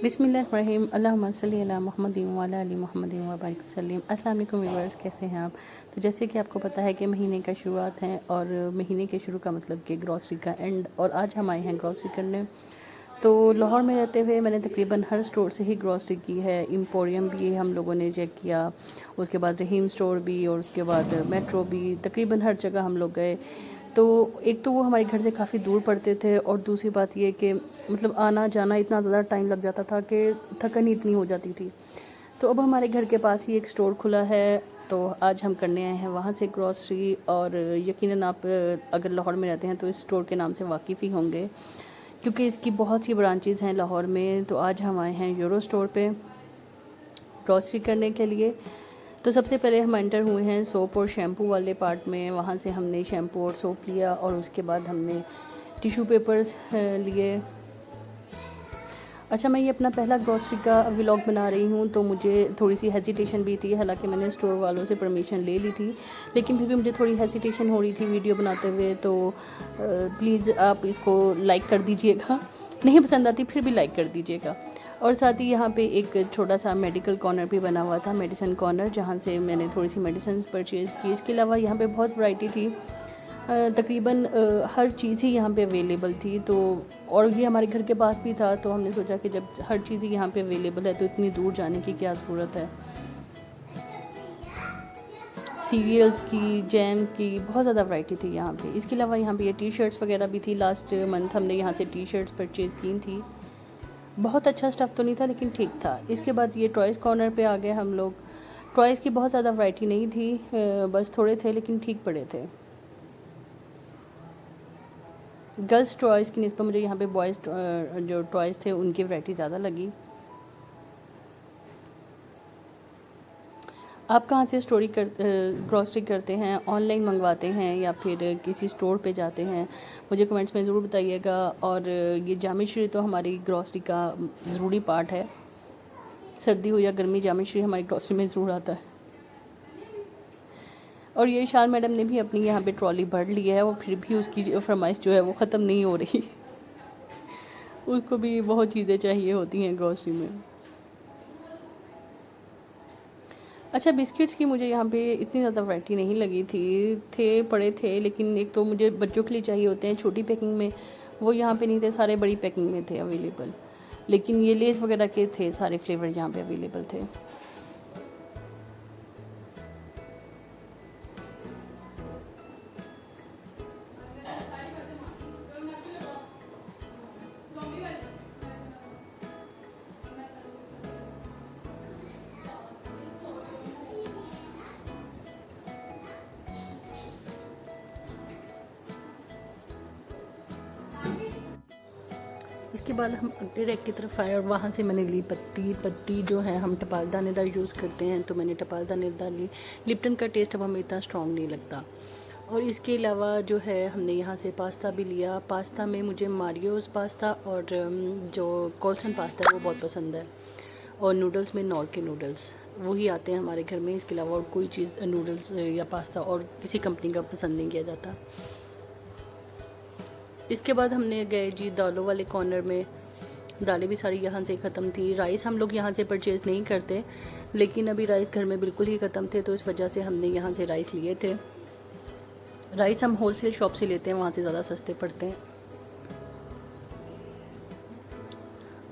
बिस्मिल्लाहिर्रहमानिर्रहीम अल्लाहुम्मा सल्ली अला मुहम्मदिन व अला आलि मुहम्मदिन व बारिक वसल्लम। अस्सलाम वालेकुम व्यूअर्स, कैसे हैं आप। तो जैसे कि आपको पता है कि महीने का शुरुआत है और महीने के शुरू का मतलब कि ग्रॉसरी का एंड, और आज हम आए हैं ग्रॉसरी करने। तो लाहौर में रहते हुए मैंने तकरीबन हर स्टोर से ही ग्रॉसरी की है। एम्पोरियम भी हम लोगों ने चेक किया, उसके बाद रहीम स्टोर भी, और उसके बाद मेट्रो भी, तकरीबन हर जगह हम लोग गए। तो एक तो वो हमारे घर से काफ़ी दूर पड़ते थे, और दूसरी बात ये कि मतलब आना जाना इतना ज़्यादा टाइम लग जाता था कि थकन ही इतनी हो जाती थी। तो अब हमारे घर के पास ही एक स्टोर खुला है, तो आज हम करने आए हैं वहाँ से ग्रॉसरी। और यकीनन आप अगर लाहौर में रहते हैं तो इस स्टोर के नाम से वाकिफ़ ही होंगे, क्योंकि इसकी बहुत सी ब्रांचेज़ हैं लाहौर में। तो आज हम आए हैं यूरो स्टोर पे ग्रॉसरी करने के लिए। तो सबसे पहले हम एंटर हुए हैं सोप और शैम्पू वाले पार्ट में। वहाँ से हमने शैम्पू और सोप लिया, और उसके बाद हमने टिश्यू पेपर्स लिए। अच्छा, मैं ये अपना पहला ग्रॉसरी का व्लॉग बना रही हूँ, तो मुझे थोड़ी सी हेजिटेशन भी थी। हालांकि मैंने स्टोर वालों से परमिशन ले ली थी, लेकिन फिर भी मुझे थोड़ी हेजिटेशन हो रही थी वीडियो बनाते हुए। तो प्लीज़ आप इसको लाइक कर दीजिएगा, नहीं पसंद आती फिर भी लाइक कर दीजिएगा। और साथ ही यहाँ पे एक छोटा सा मेडिकल कॉर्नर भी बना हुआ था, मेडिसिन कॉर्नर, जहाँ से मैंने थोड़ी सी मेडिसिन परचेज़ की। इसके अलावा यहाँ पे बहुत वैरायटी थी, तकरीबन हर चीज़ ही यहाँ पे अवेलेबल थी। तो और ये हमारे घर के पास भी था, तो हमने सोचा कि जब हर चीज़ ही यहाँ पे अवेलेबल है तो इतनी दूर जाने की क्या ज़रूरत है। सीरियल्स की, जैम की, बहुत ज़्यादा वैरायटी थी यहाँ पे। इसके अलावा यहाँ पे ये टी शर्ट्स वगैरह भी थी। लास्ट मंथ हमने यहाँ से टी शर्ट्स परचेज़ की थी। बहुत अच्छा स्टफ़ तो नहीं था, लेकिन ठीक था। इसके बाद ये टॉयज़ कॉर्नर पे आ गए हम लोग। टॉयज़ की बहुत ज़्यादा वैरायटी नहीं थी, बस थोड़े थे लेकिन ठीक पड़े थे। गर्ल्स टॉयज़ की निस्बत मुझे यहाँ पे बॉयज़ जो टॉयज़ थे उनकी वैरायटी ज़्यादा लगी। आप कहाँ से ग्रॉसरी करते हैं, ऑनलाइन मंगवाते हैं या फिर किसी स्टोर पे जाते हैं, मुझे कमेंट्स में ज़रूर बताइएगा। और ये जामे श्री तो हमारी ग्रॉसरी का ज़रूरी पार्ट है। सर्दी हो या गर्मी, जामे श्री हमारी ग्रॉसरी में ज़रूर आता है। और ये शान मैडम ने भी अपनी यहाँ पे ट्रॉली भर ली है, और फिर भी उसकी फरमाइश जो है वो ख़त्म नहीं हो रही। उसको भी बहुत चीज़ें चाहिए होती हैं ग्रॉसरी में। अच्छा, बिस्किट्स की मुझे यहाँ पे इतनी ज़्यादा वैरायटी नहीं लगी थी, पड़े थे, लेकिन एक तो मुझे बच्चों के लिए चाहिए होते हैं छोटी पैकिंग में, वो यहाँ पे नहीं थे, सारे बड़ी पैकिंग में थे अवेलेबल। लेकिन ये लेस वगैरह के थे, सारे फ्लेवर यहाँ पे अवेलेबल थे। इसके बाद हम अगले रैक की तरफ आए, और वहाँ से मैंने ली पत्ती जो है हम टपाल दानेदार यूज़ करते हैं, तो मैंने टपाल दानेदार ली। लिप्टन का टेस्ट अब हमें इतना स्ट्रॉन्ग नहीं लगता। और इसके अलावा जो है हमने यहाँ से पास्ता भी लिया। पास्ता में मुझे मारियोज़ पास्ता और जो कोल्सन पास्ता है वो बहुत पसंद है। और नूडल्स में नॉर के नूडल्स वही आते हैं हमारे घर में। इसके अलावा और कोई चीज़ नूडल्स या पास्ता और किसी कंपनी का पसंद नहीं किया जाता। इसके बाद हमने गए जी दालों वाले कॉर्नर में। दालें भी सारी यहाँ से ख़त्म थी। राइस हम लोग यहाँ से परचेज़ नहीं करते, लेकिन अभी राइस घर में बिल्कुल ही ख़त्म थे, तो इस वजह से हमने यहाँ से राइस लिए थे। राइस हम होलसेल शॉप से लेते हैं, वहाँ से ज़्यादा सस्ते पड़ते हैं।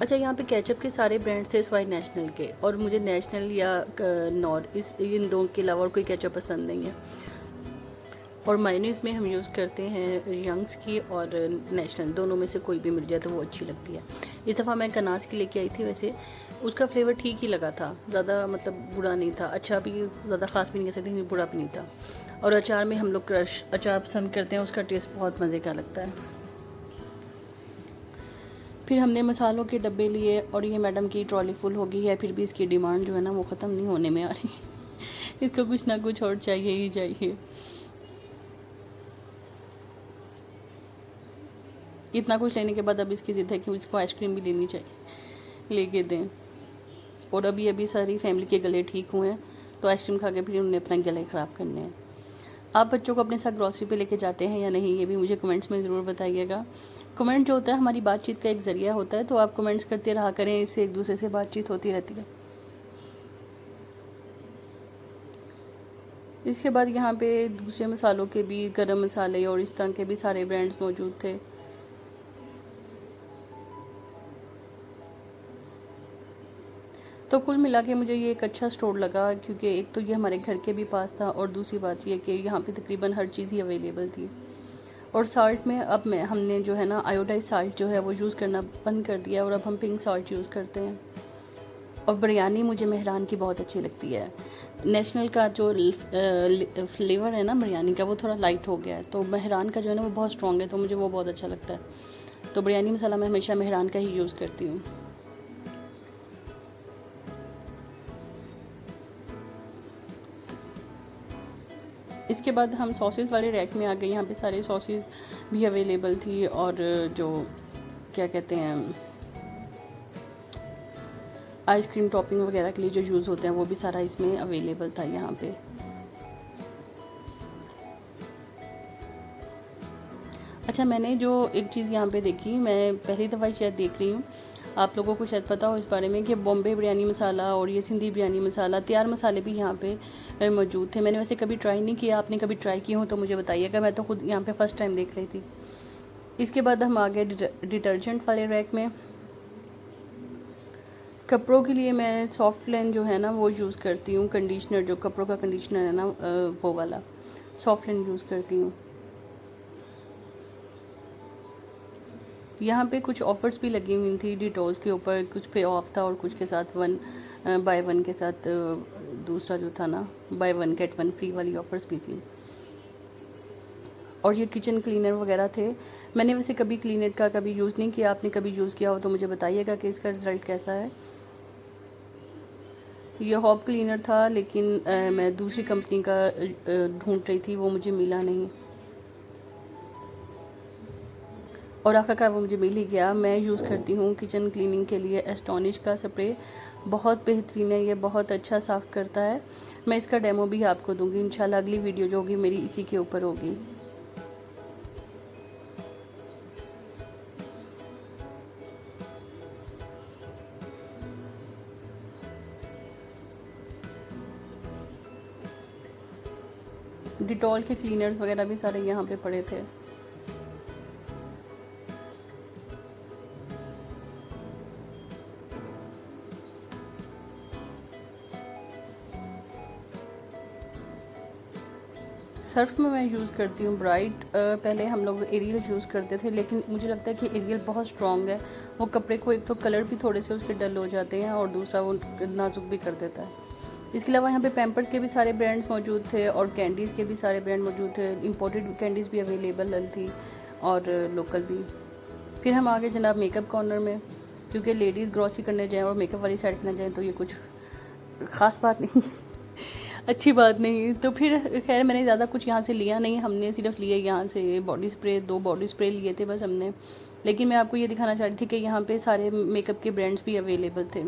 अच्छा, यहाँ पे केचप के सारे ब्रांड्स थे सिवाय नेशनल के, और मुझे नेशनल या नॉर इन दो के अलावा और कोई केचप पसंद नहीं है। और मायोनीज़ में हम यूज़ करते हैं यंग्स की और नेशनल, दोनों में से कोई भी मिल जाए तो वो अच्छी लगती है। इस दफ़ा मैं कनास की लेके आई थी, वैसे उसका फ्लेवर ठीक ही लगा था, ज़्यादा मतलब बुरा नहीं था। अच्छा भी ज़्यादा ख़ास भी नहीं कह सकते, क्योंकि बुरा भी नहीं था। और अचार में हम लोग क्रश अचार पसंद करते हैं, उसका टेस्ट बहुत मज़े का लगता है। फिर हमने मसालों के डब्बे लिए, और ये मैडम की ट्रॉली फुल हो गई है, फिर भी इसकी डिमांड जो है ना वो ख़त्म नहीं होने में आ रही। इसको कुछ ना कुछ और चाहिए ही चाहिए। इतना कुछ लेने के बाद अब इसकी ज़िद है कि इसको आइसक्रीम भी लेनी चाहिए, लेके दें। और अभी सारी फैमिली के गले ठीक हुए हैं, तो आइसक्रीम खा के फिर उन्होंने अपना गले ख़राब करने हैं। आप बच्चों को अपने साथ ग्रॉसरी पे लेके जाते हैं या नहीं, ये भी मुझे कमेंट्स में ज़रूर बताइएगा। कमेंट जो होता है हमारी बातचीत का एक ज़रिया होता है, तो आप कमेंट्स करते रहा करें, इससे एक दूसरे से बातचीत होती रहती है। इसके बाद यहाँ पे दूसरे मसालों के भी, गरम मसाले और इस तरह के भी सारे ब्रांड्स मौजूद थे। तो कुल मिला के मुझे ये एक अच्छा स्टोर लगा, क्योंकि एक तो ये हमारे घर के भी पास था और दूसरी बात ये कि यहाँ पे तकरीबन हर चीज़ ही अवेलेबल थी। और साल्ट में अब हमने जो है ना आयोडाइज साल्ट जो है वो यूज़ करना बंद कर दिया और अब हम पिंक साल्ट यूज़ करते हैं। और बिरयानी मुझे मेहरान की बहुत अच्छी लगती है। नेशनल का जो फ्लेवर है ना बिरयानी का वो थोड़ा लाइट हो गया है, तो मेहरान का जो है ना वो बहुत स्ट्रॉन्ग है, तो मुझे वो बहुत अच्छा लगता है। तो बिरयानी मसाला मैं हमेशा मेहरान का ही यूज़ करती हूँ। इसके बाद हम सॉसेस वाले रैक में आ गए। यहाँ पे सारे सॉसेस भी अवेलेबल थी और जो क्या कहते हैं आइसक्रीम टॉपिंग वगैरह के लिए जो यूज़ होते हैं वो भी सारा इसमें अवेलेबल था यहाँ पे। अच्छा, मैंने जो एक चीज़ यहाँ पे देखी, मैं पहली दफ़ा शायद देख रही हूँ, आप लोगों को शायद पता हो इस बारे में, कि बॉम्बे बिरयानी मसाला और ये सिंधी बिरयानी मसाला तैयार मसाले भी यहाँ पे मौजूद थे। मैंने वैसे कभी ट्राई नहीं किया, आपने कभी ट्राई किए हो तो मुझे बताइएगा, मैं तो खुद यहाँ पे फ़र्स्ट टाइम देख रही थी। इसके बाद हम आ गए डिटर्जेंट वाले रैक में। कपड़ों के लिए मैं सॉफ्ट लाइन जो है ना वो यूज़ करती हूँ, कंडीशनर जो कपड़ों का कंडीशनर है ना वो वाला सॉफ्ट लाइन यूज़ करती हूँ। यहाँ पे कुछ ऑफ़र्स भी लगी हुई थी डिटॉल के ऊपर, कुछ पे ऑफ था और कुछ के साथ 1 बाय 1 के साथ दूसरा जो था ना बाय 1 गेट 1 फ्री वाली ऑफ़र्स भी थी। और ये किचन क्लीनर वगैरह थे। मैंने वैसे कभी क्लीनर का कभी यूज़ नहीं किया, आपने कभी यूज़ किया हो तो मुझे बताइएगा कि इसका रिज़ल्ट कैसा है। ये हॉब क्लीनर था, लेकिन मैं दूसरी कंपनी का ढूंढ रही थी, वो मुझे मिला नहीं और आखिरकार वो मुझे मिल ही गया। मैं यूज़ करती हूँ किचन क्लीनिंग के लिए एस्टोनिश का स्प्रे, बहुत बेहतरीन है, ये बहुत अच्छा साफ़ करता है। मैं इसका डेमो भी आपको दूंगी इंशाल्लाह, अगली वीडियो जो होगी मेरी इसी के ऊपर होगी। डिटॉल के क्लीनर्स वगैरह भी सारे यहाँ पे पड़े थे। सर्फ में मैं यूज़ करती हूँ ब्राइट। पहले हम लोग एरियल यूज़ करते थे, लेकिन मुझे लगता है कि एरियल बहुत स्ट्रॉन्ग है, वो कपड़े को एक तो कलर भी थोड़े से उसके डल हो जाते हैं और दूसरा वो नाजुक भी कर देता है। इसके अलावा यहाँ पे पैम्पर्स के भी सारे ब्रांड्स मौजूद थे और कैंडीज़ के भी सारे ब्रांड मौजूद थे। इंपोर्टेड कैंडीज़ भी अवेलेबल थी और लोकल भी। फिर हम आगे जनाब मेकअप कॉर्नर में, क्योंकि लेडीज़ ग्रॉसरी करने जाएँ और मेकअप वाली साइड ना जाएँ तो ये कुछ ख़ास बात नहीं अच्छी बात नहीं। तो फिर खैर मैंने ज़्यादा कुछ यहाँ से लिया नहीं, हमने सिर्फ लिए यहाँ से बॉडी स्प्रे, 2 बॉडी स्प्रे लिए थे बस हमने। लेकिन मैं आपको ये दिखाना चाह रही थी कि यहाँ पे सारे मेकअप के ब्रांड्स भी अवेलेबल थे,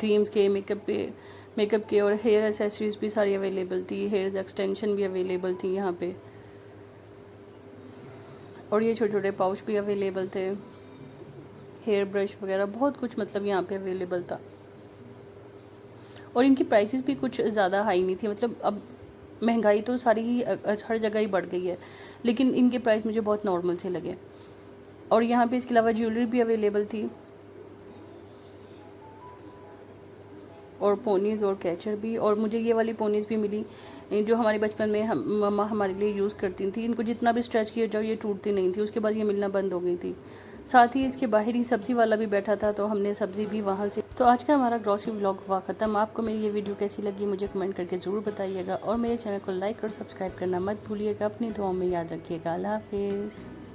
क्रीम्स के, मेकअप के और हेयर एसेसरीज़ भी सारी अवेलेबल थी, हेयर एक्सटेंशन भी अवेलेबल थी यहाँ पे। और ये छोटे छोटे पाउच भी अवेलेबल थे, हेयर ब्रश वगैरह बहुत कुछ मतलब यहाँ पे अवेलेबल था। और इनकी प्राइसेस भी कुछ ज़्यादा हाई नहीं थी, मतलब अब महंगाई तो सारी ही हर जगह ही बढ़ गई है, लेकिन इनके प्राइस मुझे बहुत नॉर्मल से लगे। और यहाँ पे इसके अलावा ज्वेलरी भी अवेलेबल थी और पोनीज़ और कैचर भी। और मुझे ये वाली पोनीज़ भी मिली जो हमारे बचपन में मम्मा हमारे लिए यूज़ करती थी। इनको जितना भी स्ट्रेच किया जाओ ये टूटती नहीं थी, उसके बाद ये मिलना बंद हो गई थी। साथ ही इसके बाहर ही सब्ज़ी वाला भी बैठा था, तो हमने सब्ज़ी भी वहाँ से। तो आज का हमारा ग्रॉसरी व्लॉग हुआ ख़त्म। आपको मेरी ये वीडियो कैसी लगी मुझे कमेंट करके ज़रूर बताइएगा और मेरे चैनल को लाइक और सब्सक्राइब करना मत भूलिएगा। अपनी दुआओं में याद रखिएगा। अल्लाह हाफिज़।